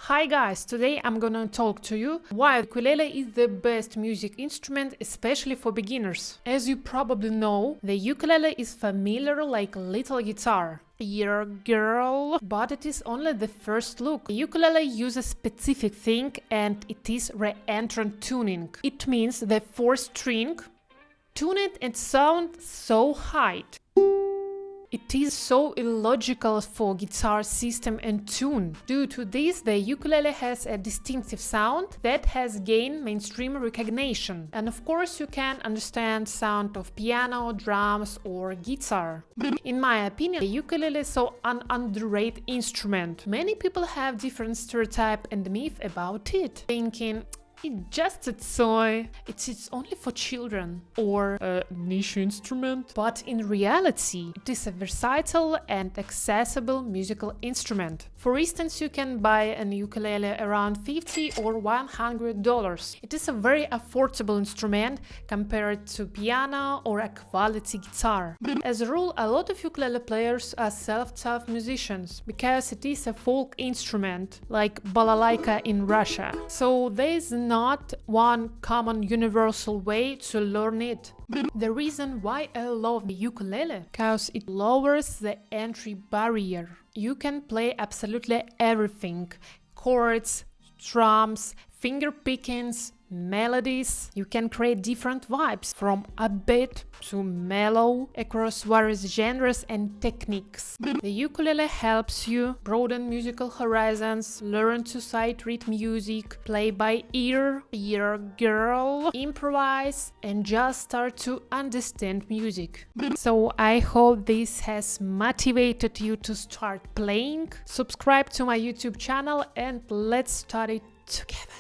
Hi guys, today I'm gonna talk to you why ukulele is the best music instrument, especially for beginners. As you probably know, the ukulele is familiar like a little guitar. Yeah, girl. But it is only the first look. The ukulele uses specific thing and it is re-entrant tuning. It means the fourth string tuned and sound so high. It is so illogical for guitar system and tune. Due to this, the ukulele has a distinctive sound that has gained mainstream recognition. And of course, you can understand sound of piano, drums or guitar. In my opinion, the ukulele is so an underrated instrument. Many people have different stereotype and myth about it, thinking it's just a toy, it's only for children, or a niche instrument. But in reality, it is a versatile and accessible musical instrument. For instance, you can buy an ukulele around $50 or $100. It is a very affordable instrument compared to piano or a quality guitar. As a rule, a lot of ukulele players are self-taught musicians, because it is a folk instrument, like balalaika in Russia. So there is not one common universal way to learn it. The reason why I love the ukulele, because it lowers the entry barrier. You can play absolutely everything: chords, drums, finger pickings, melodies. You can create different vibes from upbeat to mellow across various genres and techniques. The ukulele helps you broaden musical horizons, learn to sight read music, play by ear, girl, improvise, and just start to understand music. So I hope this has motivated you to start playing. Subscribe to my YouTube channel and let's start it together.